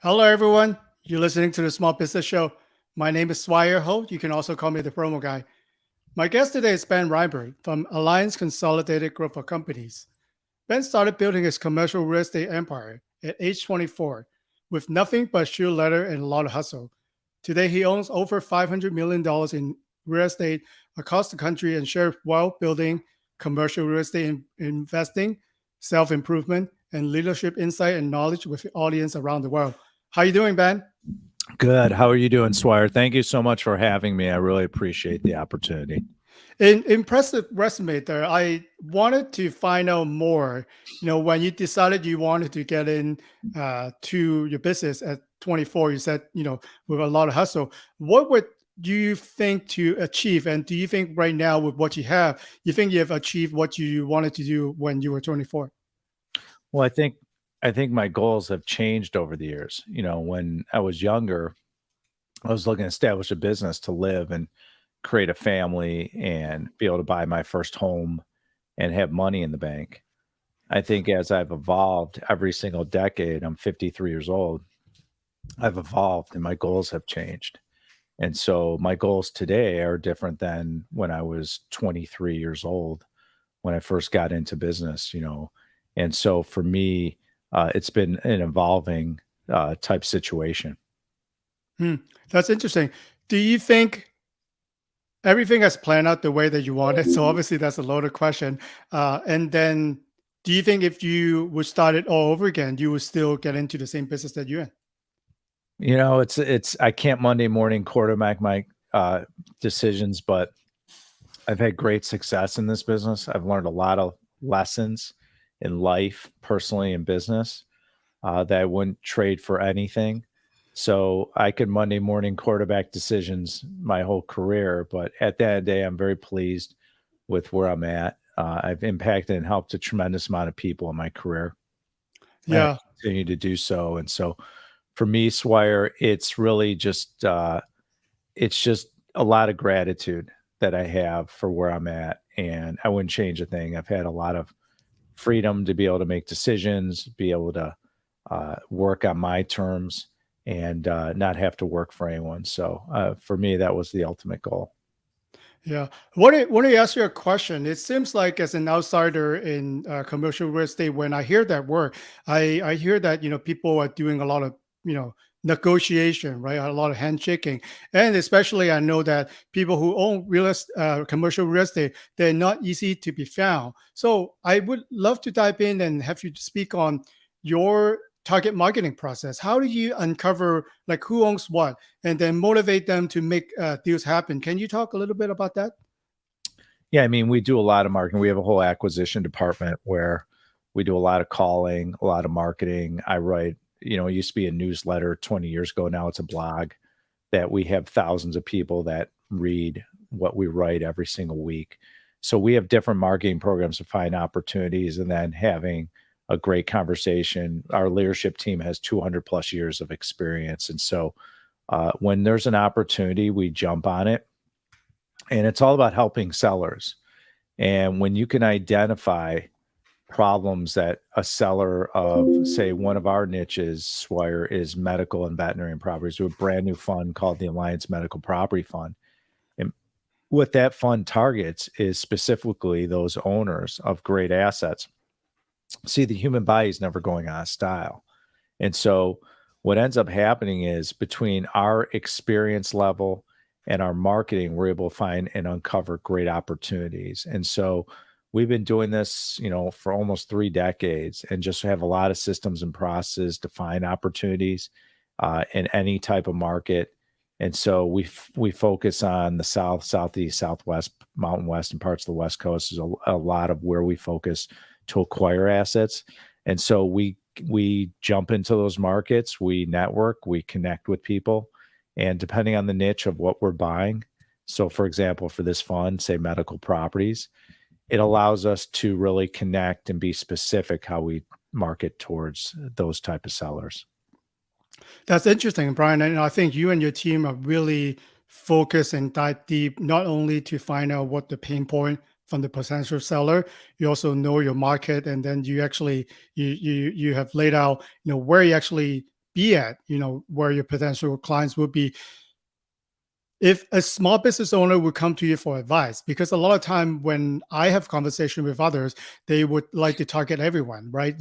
Hello, everyone. You're listening to the Small Business Show. My name is Swire Ho. You can also call me the promo guy. My guest today is Ben Reinberg from Alliance Consolidated Group of Companies. Ben started building his commercial real estate empire at age 24 with nothing but sheer letter and a lot of hustle. Today, he owns over $500 million in real estate across the country and shares wealth building, commercial real estate investing, self improvement, and leadership insight and knowledge with the audience around the world. How you doing, Ben? Good. How are you doing, Swire? Thank you so much for having me. I really appreciate the opportunity. Impressive resume there. I wanted to find out more. When you decided you wanted to get in to your business at 24, you said, with a lot of hustle. What would you think to achieve? And do you think right now with what you have, you think you have achieved what you wanted to do when you were 24? Well, I think my goals have changed over the years. When I was younger, I was looking to establish a business to live and create a family and be able to buy my first home and have money in the bank. I think as I've evolved every single decade, I'm 53 years old, I've evolved and my goals have changed. And so my goals today are different than when I was 23 years old when I first got into business. And so for me, it's been an evolving type situation. Hmm, that's interesting. Do you think everything has planned out the way that you wanted? So obviously that's a loaded question. And then do you think if you would start it all over again, you would still get into the same business that you're in? It's I can't Monday morning quarterback my decisions, but I've had great success in this business. I've learned a lot of lessons in life, personally and business, that I wouldn't trade for anything. So I could Monday morning quarterback decisions my whole career, but at the end of the day, I'm very pleased with where I'm at. I've impacted and helped a tremendous amount of people in my career, and I Yeah. continue to do so. And so for me, Swire, it's really just a lot of gratitude that I have for where I'm at, and I wouldn't change a thing. I've had a lot of freedom to be able to make decisions, be able to work on my terms, and not have to work for anyone. So for me, that was the ultimate goal. Yeah. Want to ask you a question? It seems like as an outsider in commercial real estate, when I hear that word, I hear that people are doing a lot of negotiation, right? A lot of handshaking, and especially I know that people who own commercial real estate, they're not easy to be found. So I would love to dive in and have you speak on your target marketing process. How do you uncover like who owns what? And then motivate them to make deals happen. Can you talk a little bit about that? Yeah, I mean, we do a lot of marketing. We have a whole acquisition department where we do a lot of calling, a lot of marketing. I write, it used to be a newsletter 20 years ago. Now it's a blog that we have thousands of people that read what we write every single week. So we have different marketing programs to find opportunities and then having a great conversation. Our leadership team has 200 plus years of experience. And so when there's an opportunity, we jump on it. And it's all about helping sellers. And when you can identify problems that a seller of, say, one of our niches, Swire, is medical and veterinary properties, we have a brand new fund called the Alliance Medical Property Fund. And what that fund targets is specifically those owners of great assets. See, the human body is never going out of style. And so what ends up happening is between our experience level and our marketing, we're able to find and uncover great opportunities. And so we've been doing this, for almost 3 decades and just have a lot of systems and processes to find opportunities in any type of market. And so we focus on the South, Southeast, Southwest, Mountain West, and parts of the West Coast is a lot of where we focus to acquire assets. And so we jump into those markets, we network, we connect with people, and depending on the niche of what we're buying. So for example, for this fund, say medical properties, it allows us to really connect and be specific how we market towards those type of sellers. That's interesting, Brian. And I think you and your team are really focused and dive deep, not only to find out what the pain point from the potential seller, you also know your market, and then you actually you have laid out where you actually be at, where your potential clients would be, if a small business owner would come to you for advice, because a lot of time when I have conversation with others, they would like to target everyone, right?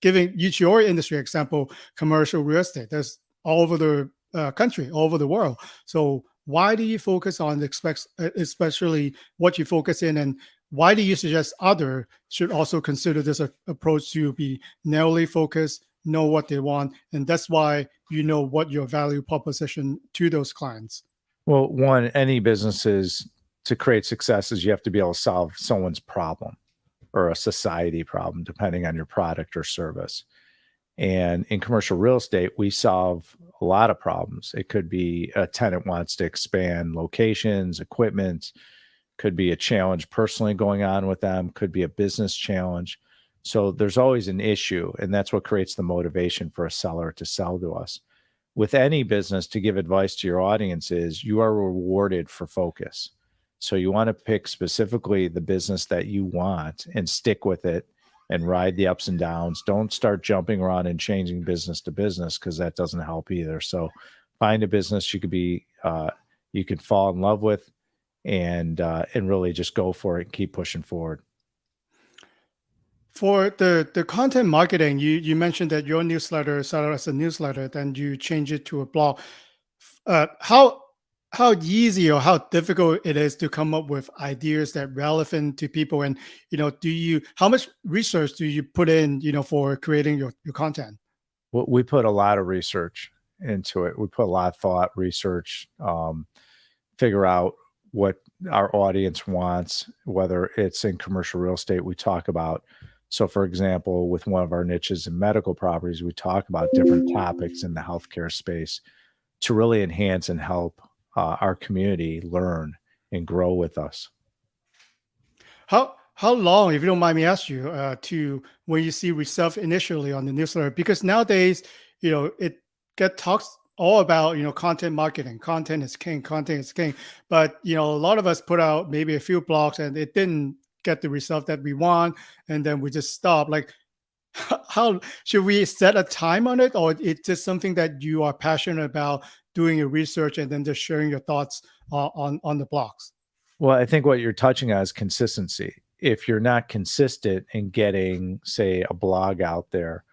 Giving use your industry example, commercial real estate, there's all over the country, all over the world. So why do you focus on especially what you focus in, and why do you suggest other should also consider this approach to be narrowly focused, know what they want, and that's why you know what your value proposition to those clients? Well, one, any businesses to create successes, you have to be able to solve someone's problem or a society problem, depending on your product or service. And in commercial real estate, we solve a lot of problems. It could be a tenant wants to expand locations, equipment, could be a challenge personally going on with them, could be a business challenge. So there's always an issue, and that's what creates the motivation for a seller to sell to us. With any business, to give advice to your audience is you are rewarded for focus. So you want to pick specifically the business that you want and stick with it and ride the ups and downs. Don't start jumping around and changing business to business, because that doesn't help either. So find a business you could fall in love with, and really just go for it and keep pushing forward. For the content marketing, you mentioned that your newsletter started as a newsletter, then you change it to a blog. How easy or how difficult it is to come up with ideas that relevant to people, and do you how much research do you put in for creating your content? We put a lot of research into it. We put a lot of thought, research, figure out what our audience wants, whether it's in commercial real estate. We talk about, so for example, with one of our niches in medical properties, we talk about different topics in the healthcare space to really enhance and help our community learn and grow with us. How long, if you don't mind me ask you, to when you see yourself initially on the newsletter? Because nowadays, it get talks all about content marketing. Content is king. Content is king. But a lot of us put out maybe a few blogs and it didn't get the result that we want, and then we just stop. Like, how should we set a time on it, or it's just something that you are passionate about doing your research and then just sharing your thoughts on the blogs? Well, I think what you're touching on is consistency. If you're not consistent in getting, say, a blog out there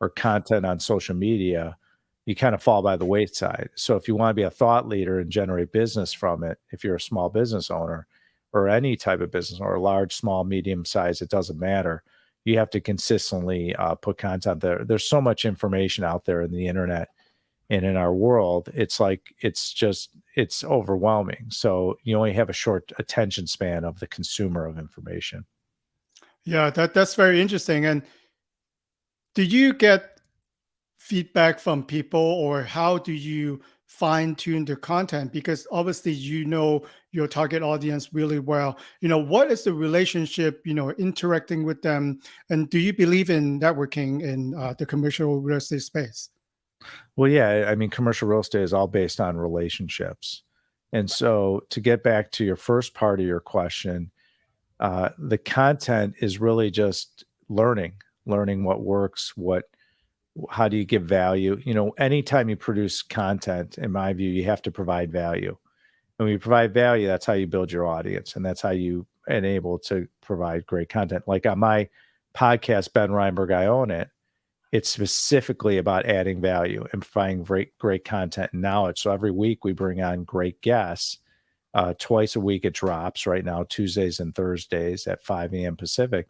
or content on social media, you kind of fall by the wayside. So if you want to be a thought leader and generate business from it, if you're a small business owner or any type of business, or large, small, medium size, it doesn't matter. You have to consistently put content there. There's so much information out there in the internet and in our world. It's like, it's overwhelming. So you only have a short attention span of the consumer of information. Yeah, that's very interesting. And do you get feedback from people, or how do you fine tune the content? Because obviously your target audience really well. What is the relationship, interacting with them? And do you believe in networking in the commercial real estate space? Well, yeah, I mean, commercial real estate is all based on relationships. And so to get back to your first part of your question, the content is really just learning what works, how do you give value? Anytime you produce content, in my view, you have to provide value. And when you provide value, that's how you build your audience, and that's how you enable to provide great content. Like on my podcast, Ben Reinberg, I Own It. It's specifically about adding value and providing great content and knowledge. So every week we bring on great guests. Twice a week it drops right now, Tuesdays and Thursdays at 5 a.m. Pacific.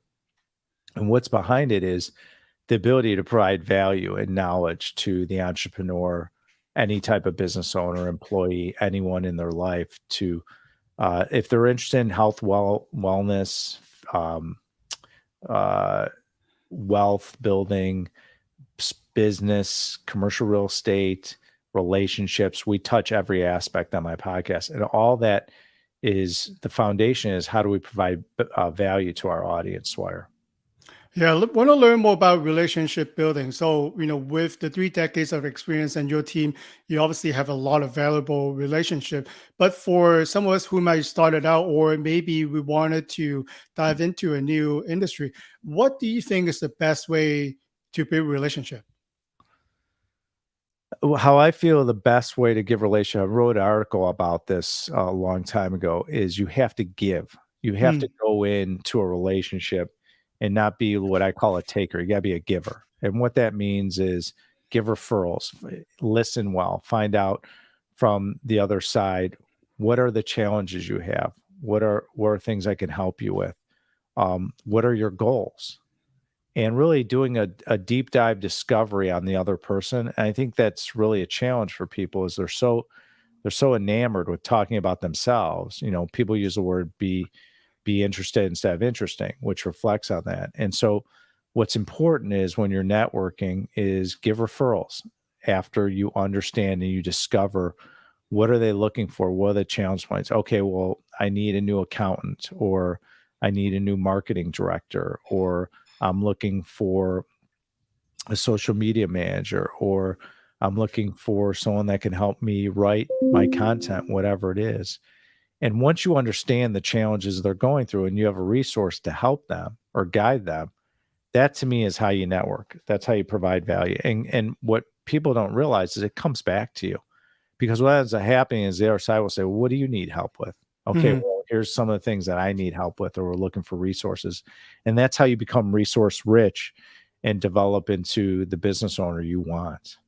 And what's behind it is the ability to provide value and knowledge to the entrepreneur, any type of business owner, employee, anyone in their life, to if they're interested in health, wellness, uh, wealth building, business, commercial real estate, relationships. We touch every aspect on my podcast, and all that is the foundation is how do we provide value to our audience, Swire. Yeah, want to learn more about relationship building. So, with the 3 decades of experience and your team, you obviously have a lot of valuable relationship. But for some of us who might started out, or maybe we wanted to dive into a new industry, what do you think is the best way to build relationship? How I feel the best way to give relationship, I wrote an article about this a long time ago, is you have to give. You have to Mm, go into a relationship and not be what I call a taker. You gotta be a giver. And what that means is give referrals, listen well, find out from the other side, what are the challenges you have? What are things I can help you with? What are your goals? And really doing a deep dive discovery on the other person. And I think that's really a challenge for people is they're so enamored with talking about themselves. People use the word be interested instead of interesting, which reflects on that. And so what's important is when you're networking is give referrals after you understand and you discover what are they looking for? What are the challenge points? Okay, well, I need a new accountant, or I need a new marketing director, or I'm looking for a social media manager, or I'm looking for someone that can help me write my content, whatever it is. And once you understand the challenges they're going through and you have a resource to help them or guide them, that to me is how you network. That's how you provide value. And what people don't realize is it comes back to you. Because what ends up happening is the other side will say, well, what do you need help with? Okay, mhm. well, here's some of the things that I need help with, or we're looking for resources. And that's how you become resource rich and develop into the business owner you want.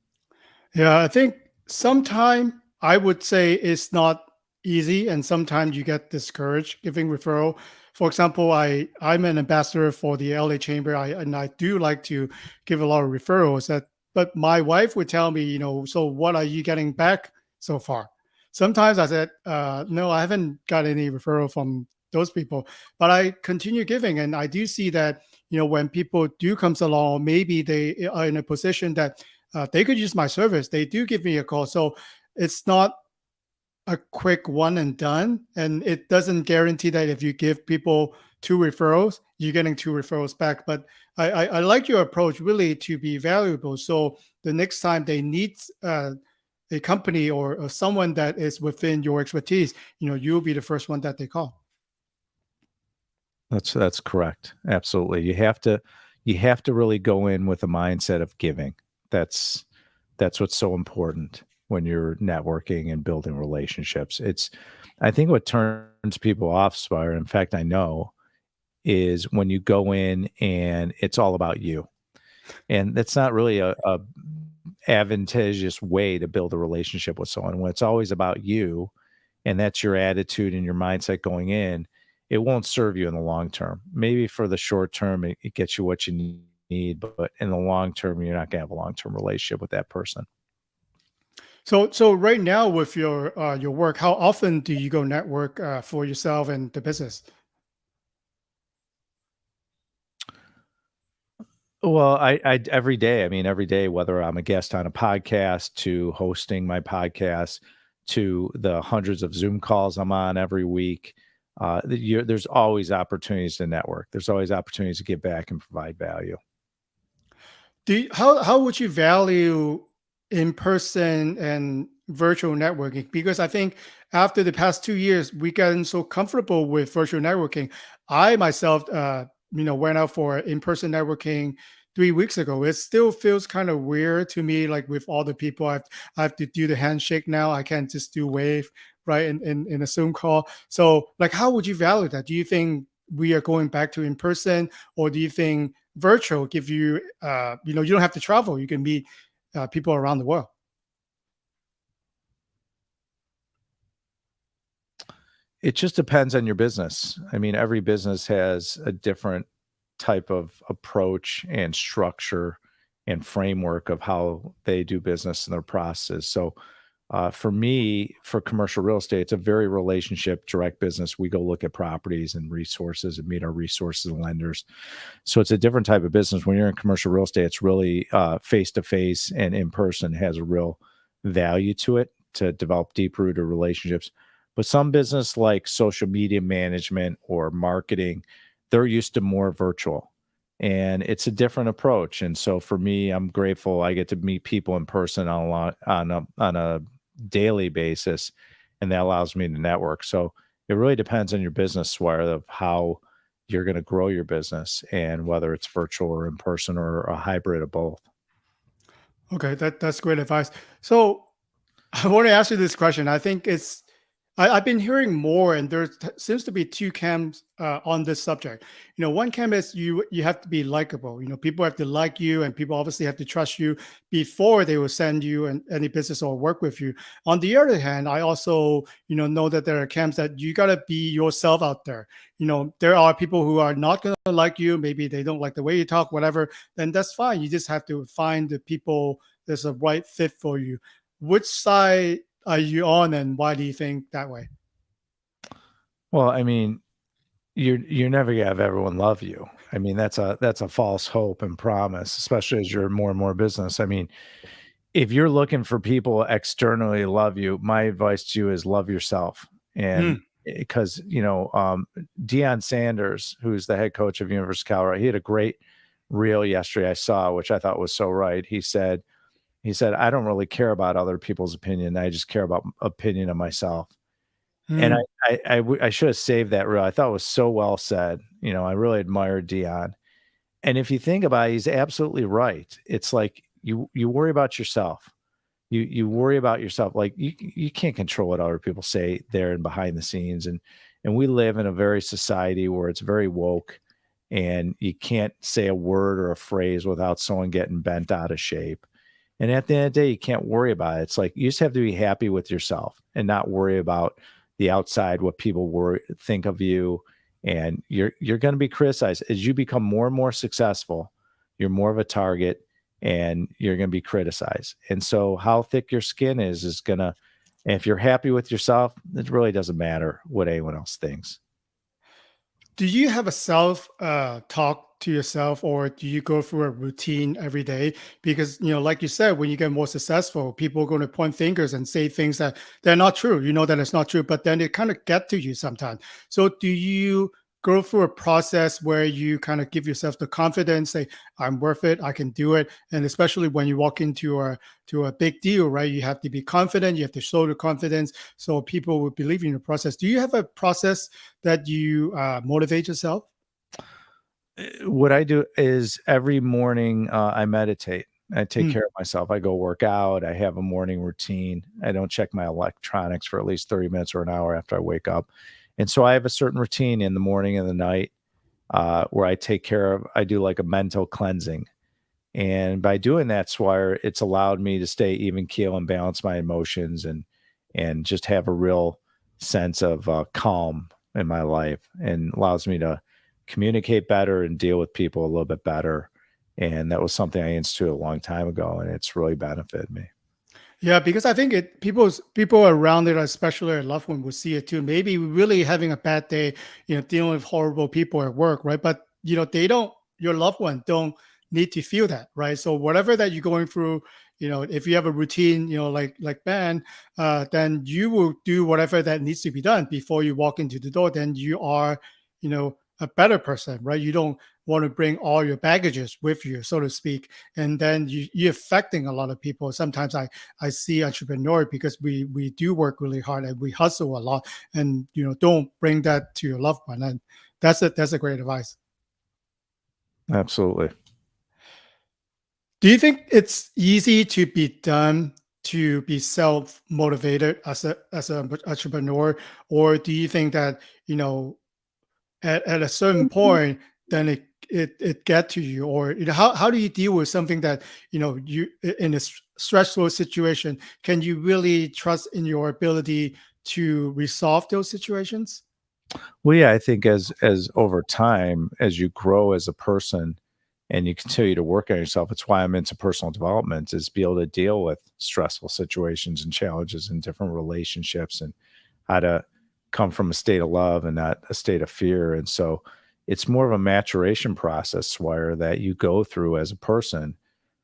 Yeah, I think sometime I would say it's not easy, and sometimes you get discouraged giving referral. For example, I'm an ambassador for the LA Chamber, and I do like to give a lot of referrals. But my wife would tell me, so what are you getting back so far? Sometimes I said, no, I haven't got any referral from those people, but I continue giving, and I do see that when people do comes along, maybe they are in a position that they could use my service. They do give me a call. So it's not a quick one and done. And it doesn't guarantee that if you give people two referrals, you're getting two referrals back. But I like your approach really to be valuable. So the next time they need a company or someone that is within your expertise, you'll be the first one that they call. That's correct. Absolutely. You have to really go in with a mindset of giving. That's that's what's so important when you're networking and building relationships. I think what turns people off, Spire, in fact, I know, is when you go in and it's all about you. And that's not really a advantageous way to build a relationship with someone. When it's always about you and that's your attitude and your mindset going in, it won't serve you in the long term. Maybe for the short term, it gets you what you need, but in the long term, you're not going to have a long term relationship with that person. So right now with your work, how often do you go network for yourself and the business? Well, every day. I mean, every day, whether I'm a guest on a podcast, to hosting my podcast, to the hundreds of Zoom calls I'm on every week, there's always opportunities to network. There's always opportunities to give back and provide value. How would you value in person and virtual networking? Because I think after the past 2 years, we gotten so comfortable with virtual networking. I myself, went out for in person networking 3 weeks ago. It still feels kind of weird to me, like with all the people I have to do the handshake now. I can't just do wave right in a Zoom call. So, like, how would you value that? Do you think we are going back to in person, or do you think virtual give you you don't have to travel, you can meet people around the world? It just depends on your business. I mean, every business has a different type of approach and structure and framework of how they do business and their process. So, for me, for commercial real estate, it's a very relationship direct business. We go look at properties and resources and meet our resources and lenders. So it's a different type of business. When you're in commercial real estate, it's really face to face and in person, has a real value to it to develop deep rooted relationships. But some business like social media management or marketing, they're used to more virtual, and it's a different approach. And so for me, I'm grateful I get to meet people in person on a daily basis, and that allows me to network. So it really depends on your business, Swire, of how you're going to grow your business and whether it's virtual or in person or a hybrid of both. Okay, that's great advice. So I want to ask you this question. I think I've been hearing more, and there seems to be two camps on this subject. One camp is you have to be likable. People have to like you, and people obviously have to trust you before they will send you any business or work with you. On the other hand, I also know that there are camps that you gotta be yourself out there. There are people who are not gonna like you. Maybe they don't like the way you talk, whatever. Then that's fine. You just have to find the people that's a right fit for you. Which side are you on, and why do you think that way? Well, I mean, you're never gonna have everyone love you. I mean, that's a false hope and promise, especially as you're more and more business. I mean, if you're looking for people externally to love you, my advice to you is love yourself. And Mm, because Deion Sanders, who's the head coach of University of Colorado, he had a great reel yesterday I saw, which I thought was so right. He said, I don't really care about other people's opinion. I just care about opinion of myself. And mm. I should have saved that reel. I thought it was so well said. I really admired Dion. And if you think about it, he's absolutely right. It's like you worry about yourself. You worry about yourself. Like you can't control what other people say there and behind the scenes. And we live in a very society where it's very woke, and you can't say a word or a phrase without someone getting bent out of shape. And at the end of the day, you can't worry about it. It's like you just have to be happy with yourself and not worry about the outside, what people think of you. And you're going to be criticized as you become more and more successful. You're more of a target, and you're going to be criticized. And so, how thick your skin is going to. And if you're happy with yourself, it really doesn't matter what anyone else thinks. Do you have a self talk to yourself, or do you go through a routine every day? Because like you said, when you get more successful, people are going to point fingers and say things that they're not true. You know that it's not true, but then it kind of get to you sometimes. So do you go through a process where you kind of give yourself the confidence, say, I'm worth it, I can do it? And especially when you walk into a big deal, right? You have to be confident, you have to show the confidence so people will believe in the process. Do you have a process that you motivate yourself? What I do is every morning I meditate. I take Mm, care of myself. I go work out. I have a morning routine. I don't check my electronics for at least 30 minutes or an hour after I wake up. And so I have a certain routine in the morning and the night where I do like a mental cleansing. And by doing that, Swire, it's allowed me to stay even keel and balance my emotions, and just have a real sense of calm in my life, and allows me to communicate better and deal with people a little bit better. And that was something I instituted a long time ago, and it's really benefited me. yeah, because I think people around it, especially a loved one, will see it too. Maybe really having a bad day, dealing with horrible people at work, right? But they don't. Your loved one don't need to feel that, right? So whatever that you're going through, if you have a routine, like Ben, then you will do whatever that needs to be done before you walk into the door. Then you are, a better person, right? You don't want to bring all your baggages with you, so to speak, and then you're affecting a lot of people. Sometimes I see entrepreneur, because we do work really hard and we hustle a lot, and don't bring that to your loved one. And that's a great advice. Absolutely. Do you think it's easy to be done to be self motivated as an entrepreneur, or do you think that at a certain point, then it get to you? Or how do you deal with something that you in a stressful situation? Can you really trust in your ability to resolve those situations? Well, yeah, I think as over time, as you grow as a person and you continue to work on yourself, it's why I'm into personal development, is be able to deal with stressful situations and challenges in different relationships, and how to come from a state of love and not a state of fear. And so it's more of a maturation process, Swire, that you go through as a person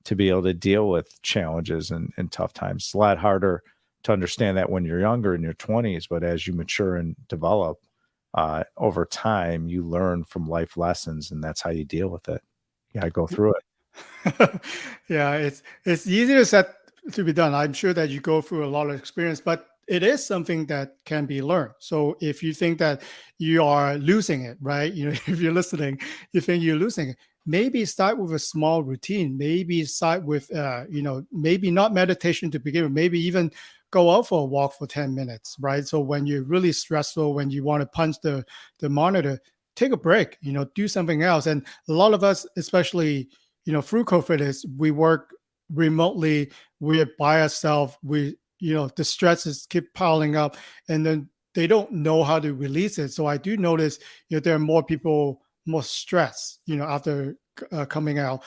to be able to deal with challenges and tough times. It's a lot harder to understand that when you're younger in your 20s, but as you mature and develop over time, you learn from life lessons, and that's how you deal with it. You got to go through it. Yeah, it's easier said to be done. I'm sure that you go through a lot of experience, but it is something that can be learned. So if you think that you are losing it, right? If you're listening, you think you're losing it. maybe start with a small routine. Maybe start with, maybe not meditation to begin with. Maybe even go out for a walk for 10 minutes, right? So when you're really stressful, when you want to punch the monitor, take a break, do something else. And a lot of us, especially, through COVID, is we work remotely, we're by ourselves, the stresses keep piling up, and then they don't know how to release it. So I do notice, there are more people more stressed, after coming out.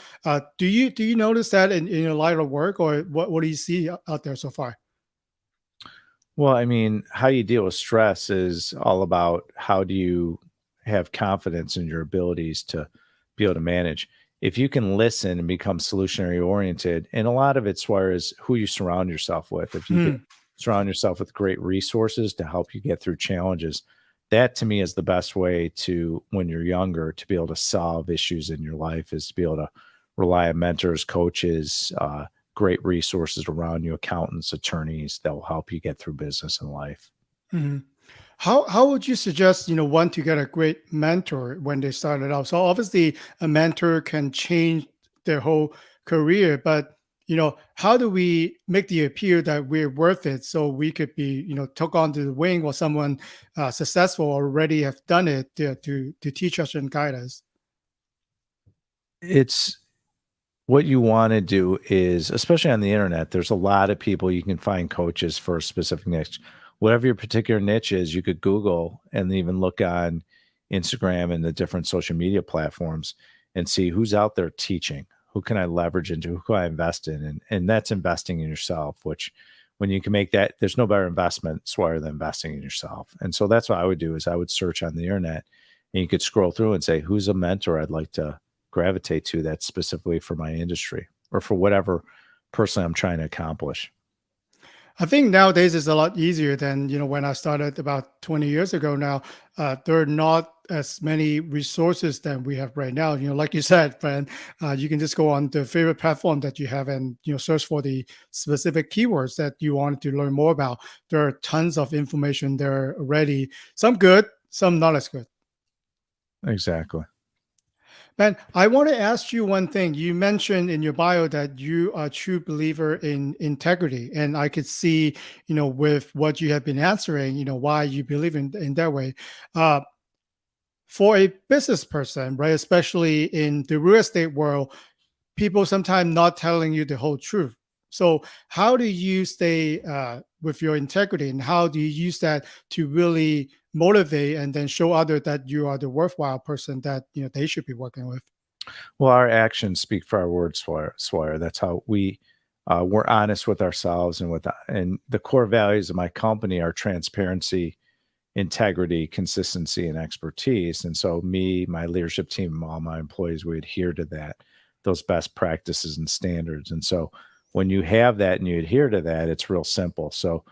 Do you notice that in your line of work, or what do you see out there so far? Well, I mean, how you deal with stress is all about how do you have confidence in your abilities to be able to manage. If you can listen and become solutionary oriented, and a lot of it's where is who you surround yourself with. If you can Mm, surround yourself with great resources to help you get through challenges, that to me is the best way to, when you're younger, to be able to solve issues in your life is to be able to rely on mentors, coaches, great resources around you, accountants, attorneys that will help you get through business and life. mhm. How would you suggest, one to get a great mentor when they started out? So obviously a mentor can change their whole career, but how do we make the appeal that we're worth it, so we could be, took onto the wing, or someone successful already have done it to teach us and guide us? It's what you want to do is, especially on the internet, there's a lot of people you can find coaches for a specific niche. Whatever your particular niche is, you could Google and even look on Instagram and the different social media platforms and see who's out there teaching. Who can I leverage into? Who can I invest in? And that's investing in yourself, which when you can make that, there's no better investment swear than investing in yourself. And so that's what I would do is I would search on the internet and you could scroll through and say, who's a mentor I'd like to gravitate to that's specifically for my industry or for whatever person I'm trying to accomplish. I think nowadays it's a lot easier than, when I started about 20 years ago. Now, there are not as many resources than we have right now. Like you said, Brand, you can just go on the favorite platform that you have and, search for the specific keywords that you wanted to learn more about. There are tons of information there already. Some good, some not as good. Exactly. Ben, I want to ask you one thing. You mentioned in your bio that you are a true believer in integrity, and I could see, with what you have been answering, why you believe in that way. Uh, for a business person, right, especially in the real estate world, people sometimes not telling you the whole truth. So, how do you stay with your integrity, and how do you use that to really motivate and then show others that you are the worthwhile person that they should be working with? Well, our actions speak for our words, Swire. That's how we're honest with ourselves and the core values of my company are transparency, integrity, consistency, and expertise. And so me, my leadership team, and all my employees, we adhere to those best practices and standards. And so when you have that and you adhere to that, it's real simple. So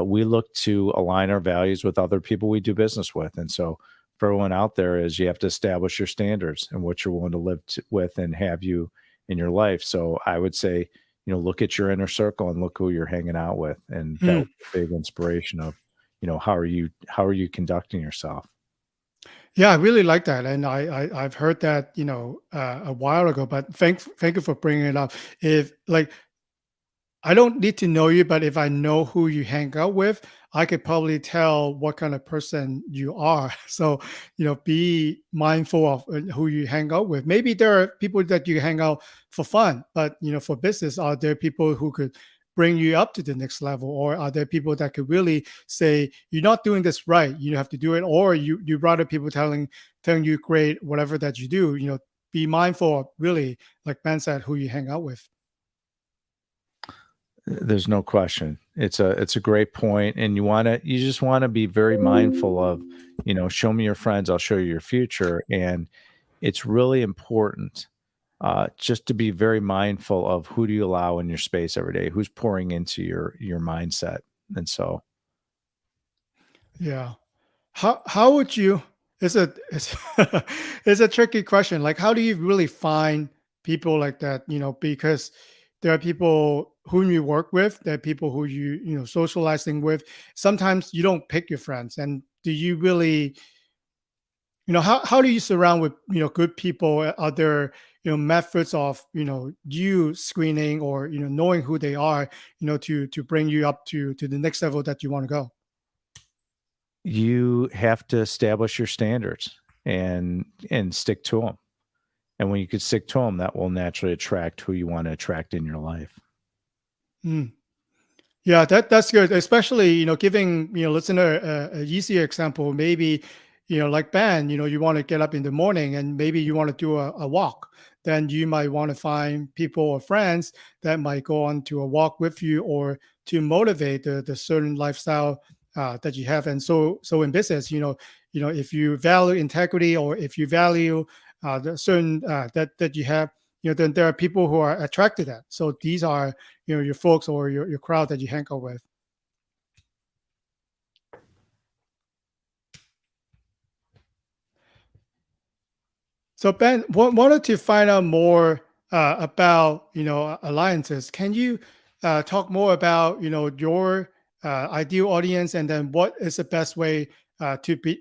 we look to align our values with other people we do business with. And so for everyone out there is you have to establish your standards and what you're willing to with and have you in your life. So I would say, look at your inner circle and look who you're hanging out with. And that Hmm. was a big inspiration of how are you conducting yourself. Yeah, I really like that, and I've heard that a while ago. But thank you for bringing it up. If like I don't need to know you, but if I know who you hang out with, I could probably tell what kind of person you are. So, be mindful of who you hang out with. Maybe there are people that you hang out for fun, but for business, are there people who could bring you up to the next level, or are there people that could really say you're not doing this right, you have to do it, or you rather people telling you great whatever that you do. Be mindful of, really, like Ben said, who you hang out with. There's no question. It's a great point, and you just want to be very mindful of, show me your friends, I'll show you your future, and it's really important just to be very mindful of who do you allow in your space every day, who's pouring into your mindset, and so Yeah. How would you it's it's a tricky question. Like, how do you really find people like that? Because there are people whom you work with, there are people who socializing with. Sometimes you don't pick your friends. And do you really, how do you surround with good people? Are there methods of you screening or knowing who they are, to bring you up to the next level that you want to go? You have to establish your standards and stick to them. And when you can stick to them, that will naturally attract who you want to attract in your life. Mm. Yeah, that's good. Especially, giving listener a easier example. Maybe, like Ben, you want to get up in the morning and maybe you want to do a walk. Then you might want to find people or friends that might go on to a walk with you or to motivate the certain lifestyle that you have. And so in business, if you value integrity or if you value the certain that you have, then there are people who are attracted to that. So these are your folks or your crowd that you hang out with. So Ben, wanted to find out more about alliances. Can you talk more about your ideal audience, and then what is the best way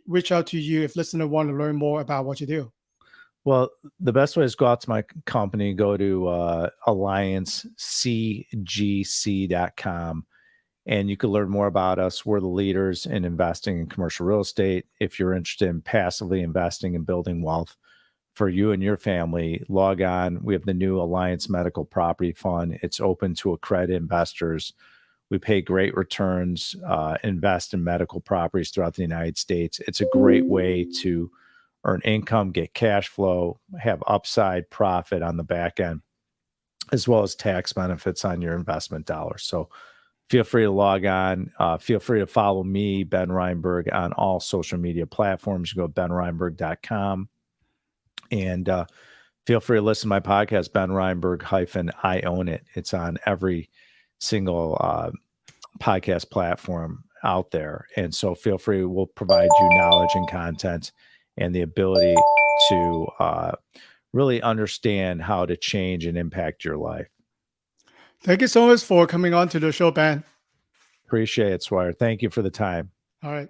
reach out to you if listener want to learn more about what you do? Well, the best way is go out to my company, go to alliancecgc.com, and you can learn more about us. We're the leaders in investing in commercial real estate. If you're interested in passively investing and building wealth for you and your family, log on. We have the new Alliance Medical Property Fund. It's open to accredited investors. We pay great returns, invest in medical properties throughout the United States. It's a great way to earn income, get cash flow, have upside profit on the back end, as well as tax benefits on your investment dollars. So feel free to log on. Feel free to follow me, Ben Reinberg, on all social media platforms. You go to benreinberg.com. And feel free to listen to my podcast, Ben Reinberg I Own It. It's on every single podcast platform out there. And so feel free, we'll provide you knowledge and content and the ability to really understand how to change and impact your life. Thank you so much for coming on to the show, Ben. Appreciate it, Swire. Thank you for the time. All right.